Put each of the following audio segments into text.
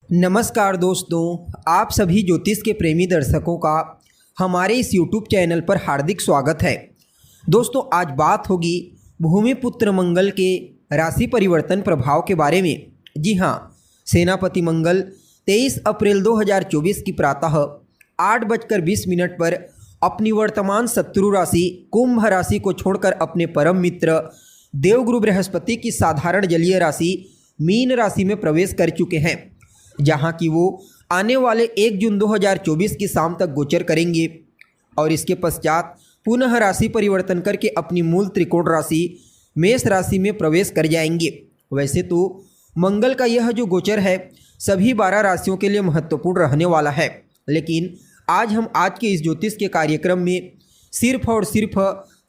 नमस्कार दोस्तों, आप सभी ज्योतिष के प्रेमी दर्शकों का हमारे इस YouTube चैनल पर हार्दिक स्वागत है। दोस्तों, आज बात होगी भूमिपुत्र मंगल के राशि परिवर्तन प्रभाव के बारे में। जी हाँ, सेनापति मंगल 23 अप्रैल 2024 की प्रातः 8:20 पर अपनी वर्तमान शत्रु राशि कुंभ राशि को छोड़कर अपने परम मित्र देवगुरु बृहस्पति की साधारण जलीय राशि मीन राशि में प्रवेश कर चुके हैं, जहां की वो आने वाले 1 जून 2024 की शाम तक गोचर करेंगे और इसके पश्चात पुनः राशि परिवर्तन करके अपनी मूल त्रिकोण राशि मेष राशि में प्रवेश कर जाएंगे। वैसे तो मंगल का यह जो गोचर है सभी 12 राशियों के लिए महत्वपूर्ण रहने वाला है, लेकिन आज हम आज के इस ज्योतिष के कार्यक्रम में सिर्फ और सिर्फ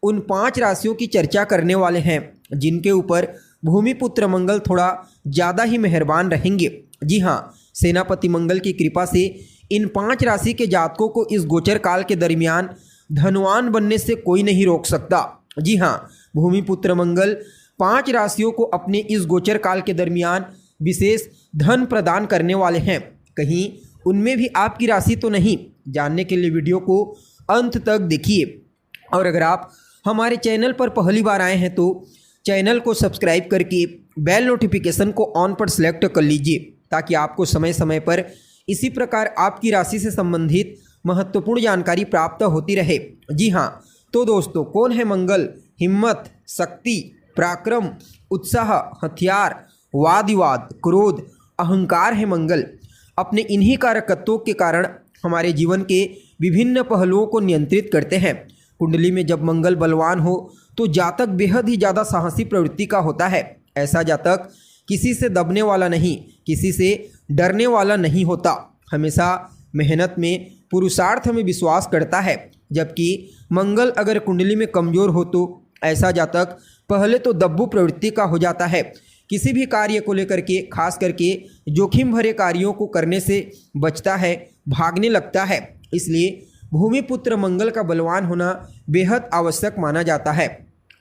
उन 5 राशियों की चर्चा करने वाले हैं जिनके ऊपर भूमिपुत्र मंगल थोड़ा ज़्यादा ही मेहरबान रहेंगे। जी हाँ, सेनापति मंगल की कृपा से इन 5 राशि के जातकों को इस गोचर काल के दरमियान धनवान बनने से कोई नहीं रोक सकता। जी हाँ, भूमिपुत्र मंगल 5 राशियों को अपने इस गोचर काल के दरमियान विशेष धन प्रदान करने वाले हैं। कहीं उनमें भी आपकी राशि तो नहीं? जानने के लिए वीडियो को अंत तक देखिए। और अगर आप हमारे चैनल पर पहली बार आए हैं तो चैनल को सब्सक्राइब करके बेल नोटिफिकेशन को ऑन पर सेलेक्ट कर लीजिए, ताकि आपको समय समय पर इसी प्रकार आपकी राशि से संबंधित महत्वपूर्ण जानकारी प्राप्त होती रहे। जी हाँ, तो दोस्तों, कौन है मंगल? हिम्मत, शक्ति, पराक्रम, उत्साह, हथियार, वाद विवाद, क्रोध, अहंकार है मंगल। अपने इन्हीं कारकत्वों के कारण हमारे जीवन के विभिन्न पहलुओं को नियंत्रित करते हैं। कुंडली में जब मंगल बलवान हो तो जातक बेहद ही ज़्यादा साहसी प्रवृत्ति का होता है। ऐसा जातक किसी से दबने वाला नहीं, किसी से डरने वाला नहीं होता। हमेशा मेहनत में, पुरुषार्थ में विश्वास करता है। जबकि मंगल अगर कुंडली में कमज़ोर हो तो ऐसा जातक पहले तो दब्बू प्रवृत्ति का हो जाता है। किसी भी कार्य को लेकर के, खास करके जोखिम भरे कार्यों को करने से बचता है, भागने लगता है। इसलिए भूमिपुत्र मंगल का बलवान होना बेहद आवश्यक माना जाता है।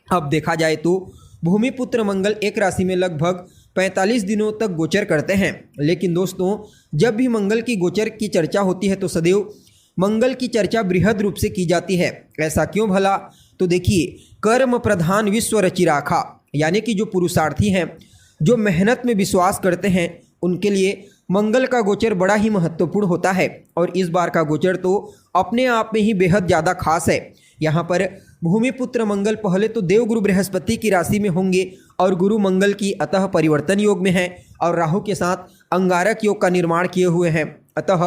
अब देखा जाए तो भूमिपुत्र मंगल एक राशि में लगभग 45 दिनों तक गोचर करते हैं, लेकिन दोस्तों, जब भी मंगल की गोचर की चर्चा होती है तो सदैव मंगल की चर्चा बृहद रूप से की जाती है। ऐसा क्यों भला? तो देखिए, कर्म प्रधान विश्व रचि राखा, यानी कि जो पुरुषार्थी हैं, जो मेहनत में विश्वास करते हैं, उनके लिए मंगल का गोचर बड़ा ही महत्वपूर्ण होता है। और इस बार का गोचर तो अपने आप में ही बेहद ज़्यादा खास है। यहाँ पर भूमिपुत्र मंगल पहले तो देवगुरु बृहस्पति की राशि में होंगे और गुरु मंगल की अतः परिवर्तन योग में है और राहु के साथ अंगारक योग का निर्माण किए हुए हैं। अतः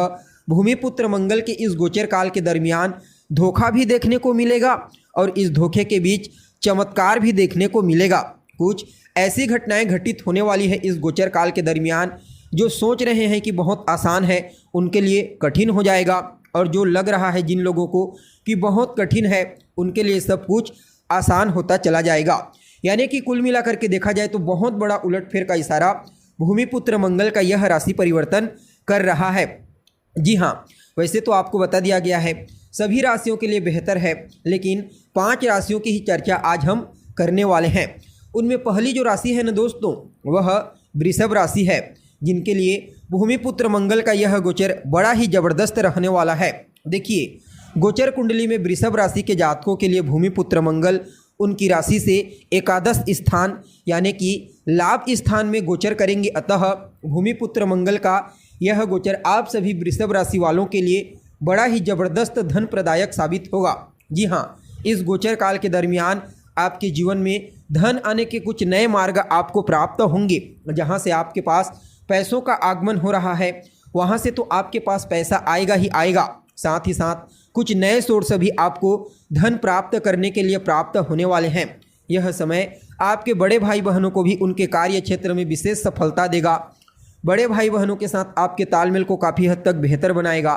भूमिपुत्र मंगल के इस गोचर काल के दरमियान धोखा भी देखने को मिलेगा और इस धोखे के बीच चमत्कार भी देखने को मिलेगा। कुछ ऐसी घटनाएं घटित होने वाली है इस गोचर काल के दरमियान जो सोच रहे हैं कि बहुत आसान है, उनके लिए कठिन हो जाएगा, और जो लग रहा है जिन लोगों को कि बहुत कठिन है, उनके लिए सब कुछ आसान होता चला जाएगा। यानी कि कुल मिलाकर के देखा जाए तो बहुत बड़ा उलटफेर का इशारा भूमिपुत्र मंगल का यह राशि परिवर्तन कर रहा है। जी हाँ, वैसे तो आपको बता दिया गया है सभी राशियों के लिए बेहतर है, लेकिन 5 राशियों की ही चर्चा आज हम करने वाले हैं। उनमें पहली जो राशि है ना दोस्तों, वह वृषभ राशि है, जिनके लिए भूमिपुत्र मंगल का यह गोचर बड़ा ही जबरदस्त रहने वाला है। देखिए, गोचर कुंडली में वृषभ राशि के जातकों के लिए भूमिपुत्र मंगल उनकी राशि से एकादश स्थान यानी कि लाभ स्थान में गोचर करेंगे। अतः भूमिपुत्र मंगल का यह गोचर आप सभी वृषभ राशि वालों के लिए बड़ा ही जबरदस्त धन प्रदायक साबित होगा। जी हाँ, इस गोचर काल के दरमियान आपके जीवन में धन आने के कुछ नए मार्ग आपको प्राप्त होंगे। जहाँ से आपके पास पैसों का आगमन हो रहा है, वहाँ से तो आपके पास पैसा आएगा ही आएगा। साथ ही साथ कुछ नए सोर्स भी आपको धन प्राप्त करने के लिए प्राप्त होने वाले हैं। यह समय आपके बड़े भाई बहनों को भी उनके कार्य क्षेत्र में विशेष सफलता देगा। बड़े भाई बहनों के साथ आपके तालमेल को काफ़ी हद तक बेहतर बनाएगा।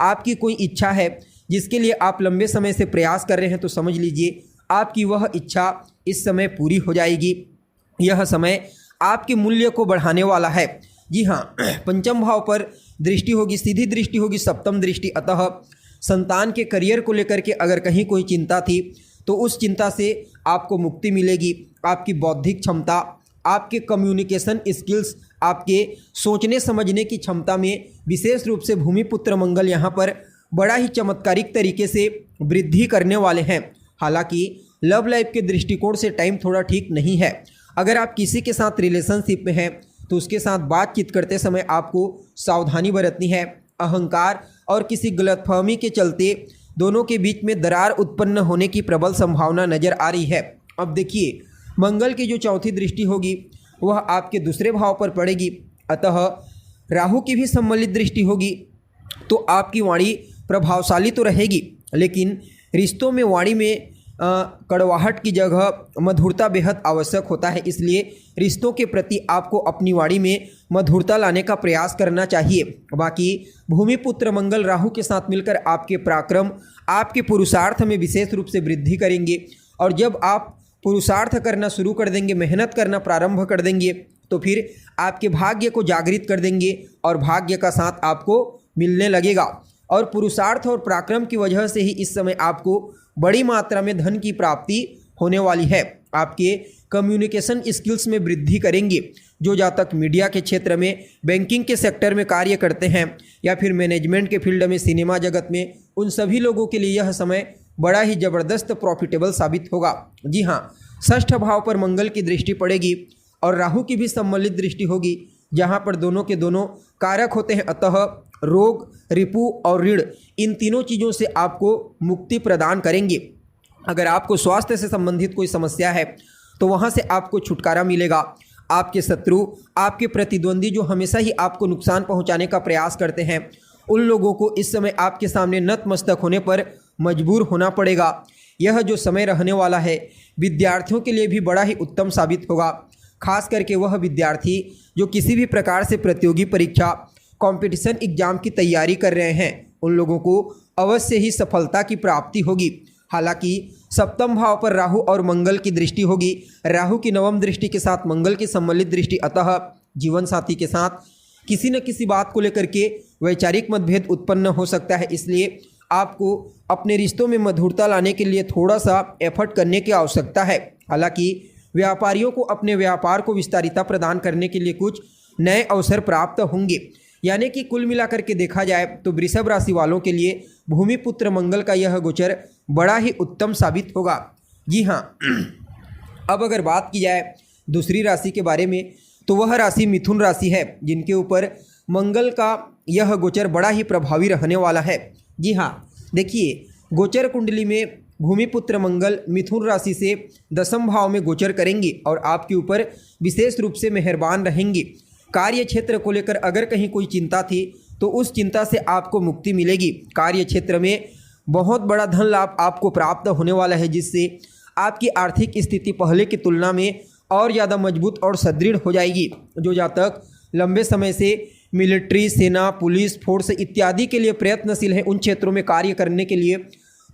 आपकी कोई इच्छा है जिसके लिए आप लंबे समय से प्रयास कर रहे हैं, तो समझ लीजिए आपकी वह इच्छा इस समय पूरी हो जाएगी। यह समय आपके मूल्य को बढ़ाने वाला है। जी हाँ, पंचम भाव पर दृष्टि होगी, सीधी दृष्टि होगी, सप्तम दृष्टि। अतः संतान के करियर को लेकर के अगर कहीं कोई चिंता थी तो उस चिंता से आपको मुक्ति मिलेगी। आपकी बौद्धिक क्षमता, आपके कम्युनिकेशन स्किल्स आपके सोचने समझने की क्षमता में विशेष रूप से भूमिपुत्र मंगल यहाँ पर बड़ा ही चमत्कारिक तरीके से वृद्धि करने वाले हैं। हालांकि लव लाइफ के दृष्टिकोण से टाइम थोड़ा ठीक नहीं है। अगर आप किसी के साथ रिलेशनशिप में हैं तो उसके साथ बातचीत करते समय आपको सावधानी बरतनी है। अहंकार और किसी गलतफहमी के चलते दोनों के बीच में दरार उत्पन्न होने की प्रबल संभावना नजर आ रही है। अब देखिए, मंगल की जो चौथी दृष्टि होगी वह आपके दूसरे भाव पर पड़ेगी, अतः राहु की भी सम्मिलित दृष्टि होगी तो आपकी वाणी प्रभावशाली तो रहेगी, लेकिन रिश्तों में वाणी में कड़वाहट की जगह मधुरता बेहद आवश्यक होता है। इसलिए रिश्तों के प्रति आपको अपनी वाणी में मधुरता लाने का प्रयास करना चाहिए। बाकी भूमिपुत्र मंगल राहु के साथ मिलकर आपके पराक्रम, आपके पुरुषार्थ में विशेष रूप से वृद्धि करेंगे। और जब आप पुरुषार्थ करना शुरू कर देंगे, मेहनत करना प्रारंभ कर देंगे, तो फिर आपके भाग्य को जागृत कर देंगे और भाग्य का साथ आपको मिलने लगेगा। और पुरुषार्थ और पराक्रम की वजह से ही इस समय आपको बड़ी मात्रा में धन की प्राप्ति होने वाली है। आपके कम्युनिकेशन स्किल्स में वृद्धि करेंगे। जो जातक मीडिया के क्षेत्र में, बैंकिंग के सेक्टर में कार्य करते हैं या फिर मैनेजमेंट के फील्ड में, सिनेमा जगत में, उन सभी लोगों के लिए यह समय बड़ा ही ज़बरदस्त प्रॉफिटेबल साबित होगा। जी हाँ, षष्ठ भाव पर मंगल की दृष्टि पड़ेगी और राहु की भी सम्मिलित दृष्टि होगी, जहाँ पर दोनों के दोनों कारक होते हैं। अतः रोग, रिपु और ऋण, इन तीनों चीज़ों से आपको मुक्ति प्रदान करेंगे। अगर आपको स्वास्थ्य से संबंधित कोई समस्या है तो वहाँ से आपको छुटकारा मिलेगा। आपके शत्रु, आपके प्रतिद्वंदी जो हमेशा ही आपको नुकसान पहुँचाने का प्रयास करते हैं, उन लोगों को इस समय आपके सामने नतमस्तक होने पर मजबूर होना पड़ेगा। यह जो समय रहने वाला है विद्यार्थियों के लिए भी बड़ा ही उत्तम साबित होगा। खास करके वह विद्यार्थी जो किसी भी प्रकार से प्रतियोगी परीक्षा, कंपटीशन एग्जाम की तैयारी कर रहे हैं, उन लोगों को अवश्य ही सफलता की प्राप्ति होगी। हालांकि सप्तम भाव पर राहु और मंगल की दृष्टि होगी। राहु की नवम दृष्टि के साथ मंगल की सम्मिलित दृष्टि, अतः जीवन साथी के साथ किसी न किसी बात को लेकर के वैचारिक मतभेद उत्पन्न हो सकता है। इसलिए आपको अपने रिश्तों में मधुरता लाने के लिए थोड़ा सा एफर्ट करने की आवश्यकता है। हालांकि व्यापारियों को अपने व्यापार को विस्तारिता प्रदान करने के लिए कुछ नए अवसर प्राप्त होंगे। यानी कि कुल मिलाकर के देखा जाए तो वृषभ राशि वालों के लिए भूमिपुत्र मंगल का यह गोचर बड़ा ही उत्तम साबित होगा। जी हाँ, अब अगर बात की जाए दूसरी राशि के बारे में तो वह राशि मिथुन राशि है, जिनके ऊपर मंगल का यह गोचर बड़ा ही प्रभावी रहने वाला है। जी हाँ, देखिए, गोचर कुंडली में भूमिपुत्र मंगल मिथुन राशि से दसम भाव में गोचर करेंगे और आपके ऊपर विशेष रूप से मेहरबान रहेंगे। कार्य क्षेत्र को लेकर अगर कहीं कोई चिंता थी तो उस चिंता से आपको मुक्ति मिलेगी। कार्य क्षेत्र में बहुत बड़ा धन लाभ आपको प्राप्त होने वाला है, जिससे आपकी आर्थिक स्थिति पहले की तुलना में और ज़्यादा मजबूत और सुदृढ़ हो जाएगी। जो जातक लंबे समय से मिलिट्री, सेना, पुलिस, फोर्स इत्यादि के लिए प्रयत्नशील हैं, उन क्षेत्रों में कार्य करने के लिए,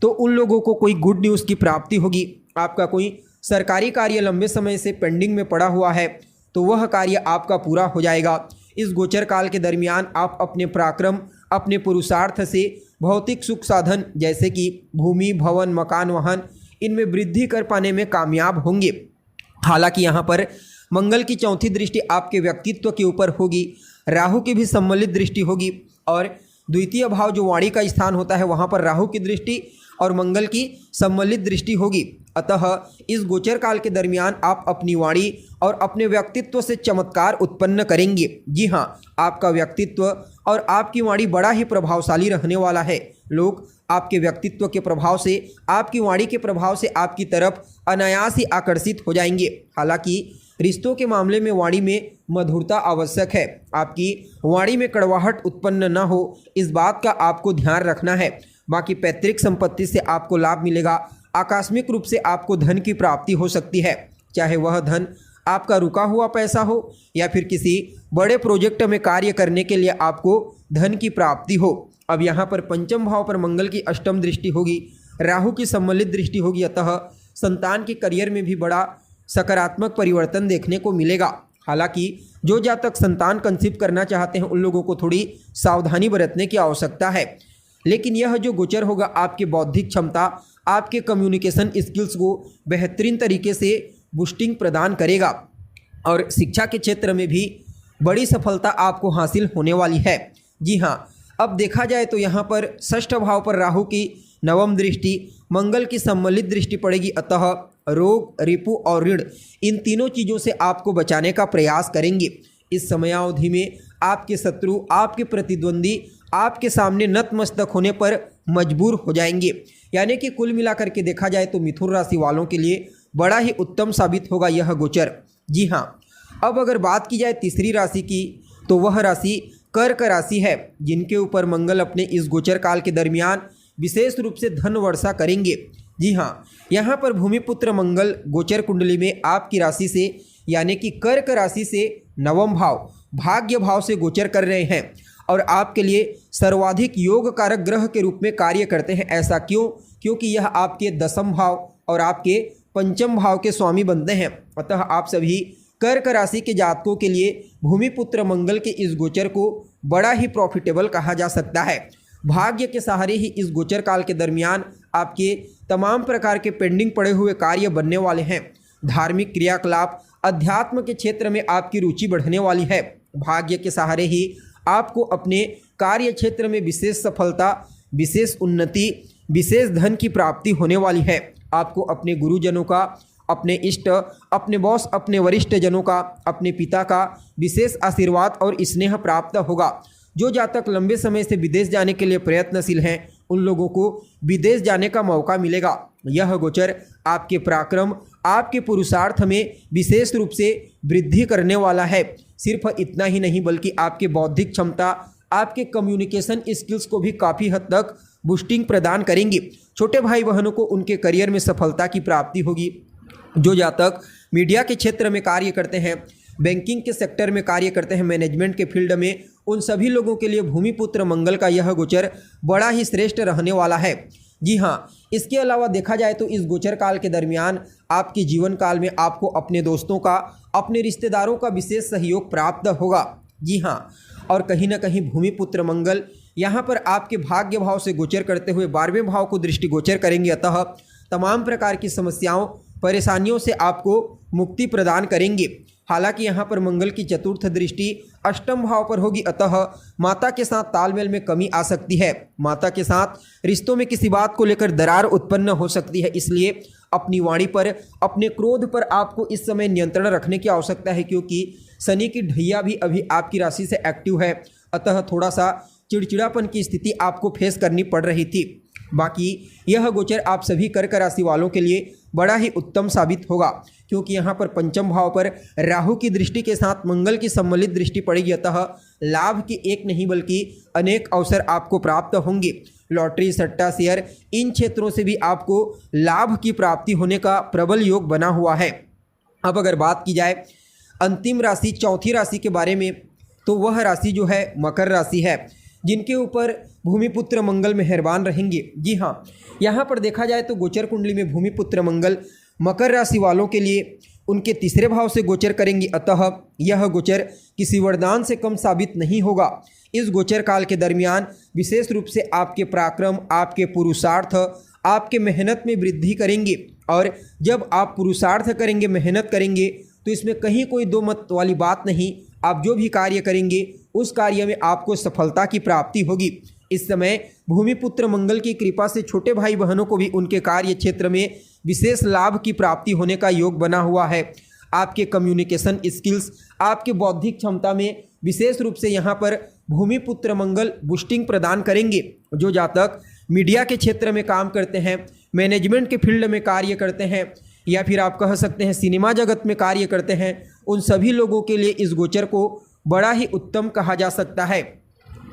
तो उन लोगों को कोई गुड न्यूज़ की प्राप्ति होगी। आपका कोई सरकारी कार्य लंबे समय से पेंडिंग में पड़ा हुआ है तो वह कार्य आपका पूरा हो जाएगा। इस गोचर काल के दरमियान आप अपने पराक्रम, अपने पुरुषार्थ से भौतिक सुख साधन जैसे कि भूमि, भवन, मकान, वाहन, इनमें वृद्धि कर पाने में कामयाब होंगे। हालांकि यहाँ पर मंगल की चौथी दृष्टि आपके व्यक्तित्व के ऊपर होगी, राहु की भी सम्मिलित दृष्टि होगी और द्वितीय भाव जो वाणी का स्थान होता है वहाँ पर राहु की दृष्टि और मंगल की सम्मिलित दृष्टि होगी। अतः इस गोचर काल के दरमियान आप अपनी वाणी और अपने व्यक्तित्व से चमत्कार उत्पन्न करेंगे। जी हाँ, आपका व्यक्तित्व और आपकी वाणी बड़ा ही प्रभावशाली रहने वाला है। लोग आपके व्यक्तित्व के प्रभाव से, आपकी वाणी के प्रभाव से आपकी तरफ अनायास ही आकर्षित हो जाएंगे। हालांकि रिश्तों के मामले में वाणी में मधुरता आवश्यक है। आपकी वाणी में कड़वाहट उत्पन्न न हो, इस बात का आपको ध्यान रखना है। बाकी पैतृक संपत्ति से आपको लाभ मिलेगा। आकस्मिक रूप से आपको धन की प्राप्ति हो सकती है, चाहे वह धन आपका रुका हुआ पैसा हो या फिर किसी बड़े प्रोजेक्ट में कार्य करने के लिए आपको धन की प्राप्ति हो। अब यहाँ पर पंचम भाव पर मंगल की अष्टम दृष्टि होगी, राहु की सम्मिलित दृष्टि होगी, अतः संतान के करियर में भी बड़ा सकारात्मक परिवर्तन देखने को मिलेगा। हालांकि जो जातक संतान कंसीव करना चाहते हैं उन लोगों को थोड़ी सावधानी बरतने की आवश्यकता है, लेकिन यह जो गोचर होगा आपकी बौद्धिक क्षमता, आपके कम्युनिकेशन स्किल्स को बेहतरीन तरीके से बूस्टिंग प्रदान करेगा और शिक्षा के क्षेत्र में भी बड़ी सफलता आपको हासिल होने वाली है। जी हाँ, अब देखा जाए तो यहाँ पर षष्ठ भाव पर राहु की नवम दृष्टि, मंगल की सम्मिलित दृष्टि पड़ेगी, अतः रोग, रिपु और ऋण इन तीनों चीज़ों से आपको बचाने का प्रयास करेंगे। इस समयावधि में आपके शत्रु, आपके प्रतिद्वंदी आपके सामने नतमस्तक होने पर मजबूर हो जाएंगे। यानी कि कुल मिलाकर के देखा जाए तो मिथुन राशि वालों के लिए बड़ा ही उत्तम साबित होगा यह गोचर। जी हाँ, अब अगर बात की जाए तीसरी राशि की तो वह राशि कर्क राशि है, जिनके ऊपर मंगल अपने इस गोचर काल के दरमियान विशेष रूप से धन वर्षा करेंगे। जी हाँ, यहाँ पर भूमिपुत्र मंगल गोचर कुंडली में आपकी राशि से यानी कि कर्क राशि से नवम भाव भाग्य भाव से गोचर कर रहे हैं और आपके लिए सर्वाधिक योग कारक ग्रह के रूप में कार्य करते हैं। ऐसा क्यों? क्योंकि यह आपके दसम भाव और आपके पंचम भाव के स्वामी बनते हैं। अतः आप सभी कर्क राशि के जातकों के लिए भूमिपुत्र मंगल के इस गोचर को बड़ा ही प्रॉफिटेबल कहा जा सकता है। भाग्य के सहारे ही इस गोचर काल के दरमियान आपके तमाम प्रकार के पेंडिंग पड़े हुए कार्य बनने वाले हैं। धार्मिक क्रियाकलाप, अध्यात्म के क्षेत्र में आपकी रुचि बढ़ने वाली है। भाग्य के सहारे ही आपको अपने कार्य क्षेत्र में विशेष सफलता, विशेष उन्नति, विशेष धन की प्राप्ति होने वाली है। आपको अपने गुरुजनों का, अपने इष्ट, अपने बॉस, अपने वरिष्ठ जनों का, अपने पिता का विशेष आशीर्वाद और स्नेह प्राप्त होगा। जो जातक लंबे समय से विदेश जाने के लिए प्रयत्नशील हैं उन लोगों को विदेश जाने का मौका मिलेगा। यह गोचर आपके पराक्रम, आपके पुरुषार्थ में विशेष रूप से वृद्धि करने वाला है। सिर्फ इतना ही नहीं बल्कि आपके बौद्धिक क्षमता, आपके कम्युनिकेशन स्किल्स को भी काफ़ी हद तक बूस्टिंग प्रदान करेंगी। छोटे भाई बहनों को उनके करियर में सफलता की प्राप्ति होगी। जो जातक मीडिया के क्षेत्र में कार्य करते हैं, बैंकिंग के सेक्टर में कार्य करते हैं, मैनेजमेंट के फील्ड में, उन सभी लोगों के लिए भूमिपुत्र मंगल का यह गोचर बड़ा ही श्रेष्ठ रहने वाला है। जी हाँ, इसके अलावा देखा जाए तो इस गोचर काल के दरमियान आपके जीवन काल में आपको अपने दोस्तों का, अपने रिश्तेदारों का विशेष सहयोग प्राप्त होगा। जी हाँ, और कहीं ना कहीं भूमिपुत्र मंगल यहाँ पर आपके भाग्य भाव से गोचर करते हुए 12वें भाव को दृष्टिगोचर करेंगे, अतः तमाम प्रकार की समस्याओं, परेशानियों से आपको मुक्ति प्रदान करेंगे। हालांकि यहाँ पर मंगल की चतुर्थ दृष्टि अष्टम भाव पर होगी, अतः माता के साथ तालमेल में कमी आ सकती है। माता के साथ रिश्तों में किसी बात को लेकर दरार उत्पन्न हो सकती है। इसलिए अपनी वाणी पर, अपने क्रोध पर आपको इस समय नियंत्रण रखने की आवश्यकता है, क्योंकि शनि की ढैया भी अभी आपकी राशि से एक्टिव है। अतः थोड़ा सा चिड़चिड़ापन की स्थिति आपको फेस करनी पड़ रही थी। बाकी यह गोचर आप सभी कर्क राशि वालों के लिए बड़ा ही उत्तम साबित होगा, क्योंकि यहाँ पर पंचम भाव पर राहु की दृष्टि के साथ मंगल की सम्मिलित दृष्टि पड़ेगी, अतः लाभ की एक नहीं बल्कि अनेक अवसर आपको प्राप्त होंगे। लॉटरी, सट्टा, शेयर इन क्षेत्रों से भी आपको लाभ की प्राप्ति होने का प्रबल योग बना हुआ है। अब अगर बात की जाए अंतिम राशि, चौथी राशि के बारे में, तो वह राशि जो है मकर राशि है, जिनके ऊपर भूमिपुत्र मंगल मेहरबान रहेंगे। जी हाँ, यहाँ पर देखा जाए तो गोचर कुंडली में भूमिपुत्र मंगल मकर राशि वालों के लिए उनके तीसरे भाव से गोचर करेंगे, अतः यह गोचर किसी वरदान से कम साबित नहीं होगा। इस गोचर काल के दरमियान विशेष रूप से आपके पराक्रम, आपके पुरुषार्थ, आपके मेहनत में वृद्धि करेंगे। और जब आप पुरुषार्थ करेंगे, मेहनत करेंगे, तो इसमें कहीं कोई दो मत वाली बात नहीं। आप जो भी कार्य करेंगे उस कार्य में आपको सफलता की प्राप्ति होगी। इस समय भूमिपुत्र मंगल की कृपा से छोटे भाई बहनों को भी उनके कार्य क्षेत्र में विशेष लाभ की प्राप्ति होने का योग बना हुआ है। आपके कम्युनिकेशन स्किल्स, आपके बौद्धिक क्षमता में विशेष रूप से यहाँ पर भूमिपुत्र मंगल बूस्टिंग प्रदान करेंगे। जो जातक मीडिया के क्षेत्र में काम करते हैं, मैनेजमेंट के फील्ड में कार्य करते हैं, या फिर आप कह सकते हैं सिनेमा जगत में कार्य करते हैं, उन सभी लोगों के लिए इस गोचर को बड़ा ही उत्तम कहा जा सकता है।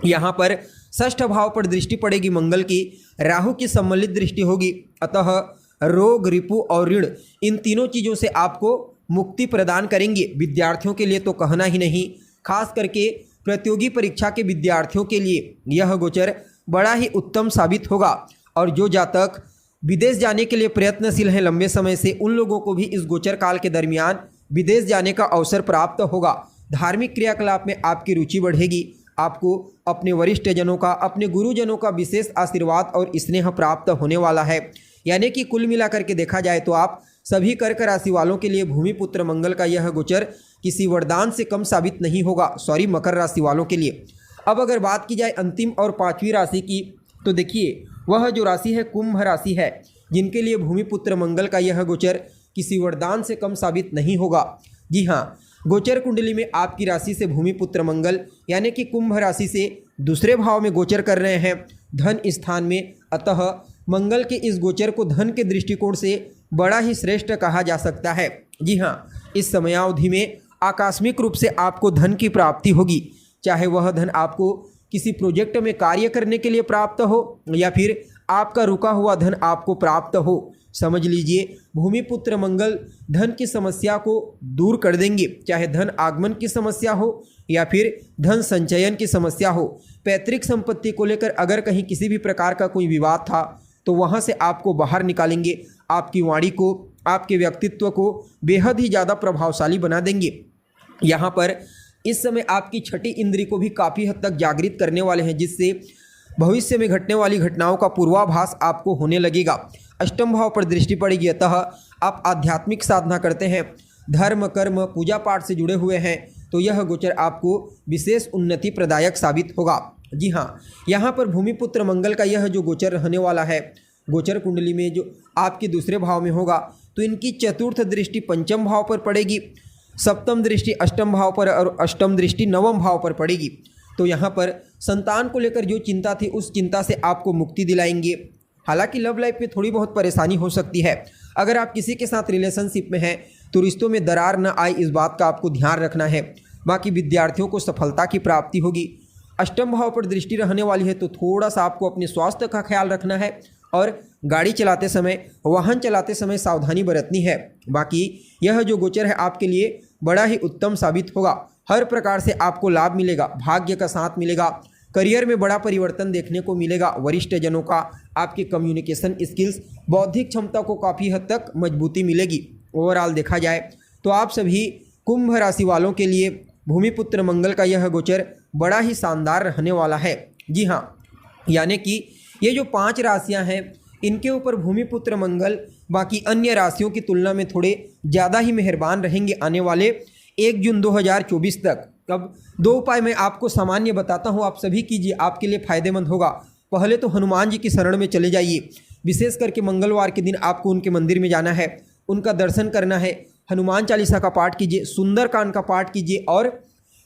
यहाँ पर षष्ठ भाव पर दृष्टि पड़ेगी मंगल की, राहु की सम्मिलित दृष्टि होगी, अतः रोग, रिपु और ऋण इन तीनों चीज़ों से आपको मुक्ति प्रदान करेंगे। विद्यार्थियों के लिए तो कहना ही नहीं, खास करके प्रतियोगी परीक्षा के विद्यार्थियों के लिए यह गोचर बड़ा ही उत्तम साबित होगा। और जो जातक विदेश जाने के लिए प्रयत्नशील हैं लंबे समय से, उन लोगों को भी इस गोचर काल के दरमियान विदेश जाने का अवसर प्राप्त होगा। धार्मिक क्रियाकलाप में आपकी रुचि बढ़ेगी। आपको अपने वरिष्ठ जनों का, अपने गुरुजनों का विशेष आशीर्वाद और स्नेह प्राप्त होने वाला है। यानी कि कुल मिलाकर के देखा जाए तो आप सभी कर्क राशि वालों के लिए भूमिपुत्र मंगल का यह गोचर किसी वरदान से कम साबित नहीं होगा। मकर राशि वालों के लिए। अब अगर बात की जाए अंतिम और पांचवी राशि की, तो देखिए वह जो राशि है कुंभ राशि है, जिनके लिए भूमिपुत्र मंगल का यह गोचर किसी वरदान से कम साबित नहीं होगा। जी हाँ, गोचर कुंडली में आपकी राशि से भूमिपुत्र मंगल यानी कि कुंभ राशि से दूसरे भाव में गोचर कर रहे हैं धन स्थान में। अतः मंगल के इस गोचर को धन के दृष्टिकोण से बड़ा ही श्रेष्ठ कहा जा सकता है। जी हाँ, इस समयावधि में आकस्मिक रूप से आपको धन की प्राप्ति होगी, चाहे वह धन आपको किसी प्रोजेक्ट में कार्य करने के लिए प्राप्त हो या फिर आपका रुका हुआ धन आपको प्राप्त हो। समझ लीजिए भूमिपुत्र मंगल धन की समस्या को दूर कर देंगे, चाहे धन आगमन की समस्या हो या फिर धन संचयन की समस्या हो। पैतृक संपत्ति को लेकर अगर कहीं किसी भी प्रकार का कोई विवाद था तो वहां से आपको बाहर निकालेंगे, आपकी वाणी को, आपके व्यक्तित्व को बेहद ही ज़्यादा प्रभावशाली बना देंगे। यहाँ पर इस समय आपकी छठी इंद्री को भी काफ़ी हद तक जागृत करने वाले हैं, जिससे भविष्य में घटने वाली घटनाओं का पूर्वाभास आपको होने लगेगा। अष्टम भाव पर दृष्टि पड़ेगी, अतः आप आध्यात्मिक साधना करते हैं, धर्म कर्म पूजा पाठ से जुड़े हुए हैं, तो यह गोचर आपको विशेष उन्नति प्रदायक साबित होगा। जी हाँ, यहाँ पर भूमिपुत्र मंगल का यह जो गोचर रहने वाला है गोचर कुंडली में जो आपके दूसरे भाव में होगा, तो इनकी चतुर्थ दृष्टि पंचम भाव पर पड़ेगी, सप्तम दृष्टि अष्टम भाव पर और अष्टम दृष्टि नवम भाव पर पड़ेगी। तो यहाँ पर संतान को लेकर जो चिंता थी उस चिंता से आपको मुक्ति दिलाएंगे। हालांकि लव लाइफ में थोड़ी बहुत परेशानी हो सकती है। अगर आप किसी के साथ रिलेशनशिप में हैं तो रिश्तों में दरार न आए, इस बात का आपको ध्यान रखना है। बाकी विद्यार्थियों को सफलता की प्राप्ति होगी। अष्टम भाव पर दृष्टि रहने वाली है, तो थोड़ा सा आपको अपने स्वास्थ्य का ख्याल रखना है और गाड़ी चलाते समय, वाहन चलाते समय सावधानी बरतनी है। बाकी यह जो गोचर है आपके लिए बड़ा ही उत्तम साबित होगा। हर प्रकार से आपको लाभ मिलेगा, भाग्य का साथ मिलेगा, करियर में बड़ा परिवर्तन देखने को मिलेगा। वरिष्ठ जनों का, आपके कम्युनिकेशन स्किल्स, बौद्धिक क्षमता को काफ़ी हद तक मजबूती मिलेगी। ओवरऑल देखा जाए तो आप सभी कुंभ राशि वालों के लिए भूमिपुत्र मंगल का यह गोचर बड़ा ही शानदार रहने वाला है। जी हाँ, यानी कि ये जो 5 राशियां हैं इनके ऊपर भूमिपुत्र मंगल बाकी अन्य राशियों की तुलना में थोड़े ज़्यादा ही मेहरबान रहेंगे आने वाले 1 जून 2024 तक। अब 2 उपाय मैं आपको सामान्य बताता हूँ, आप सभी कीजिए, आपके लिए फ़ायदेमंद होगा। पहले तो हनुमान जी की शरण में चले जाइए। विशेष करके मंगलवार के दिन आपको उनके मंदिर में जाना है, उनका दर्शन करना है, हनुमान चालीसा का पाठ कीजिए, सुंदरकांड का पाठ कीजिए और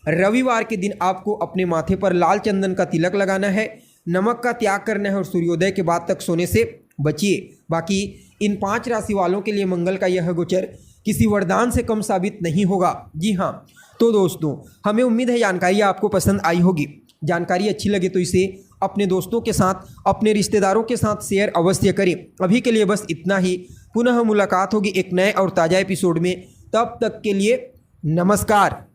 रविवार के दिन आपको अपने माथे पर लाल चंदन का तिलक लगाना है, नमक का त्याग करना है और सूर्योदय के बाद तक सोने से बचिए। बाकी इन 5 राशि वालों के लिए मंगल का यह गोचर किसी वरदान से कम साबित नहीं होगा। जी हाँ, तो दोस्तों हमें उम्मीद है जानकारी आपको पसंद आई होगी। जानकारी अच्छी लगे तो इसे अपने दोस्तों के साथ, अपने रिश्तेदारों के साथ शेयर अवश्य करें। अभी के लिए बस इतना ही। पुनः मुलाकात होगी एक नए और ताज़ा एपिसोड में। तब तक के लिए नमस्कार।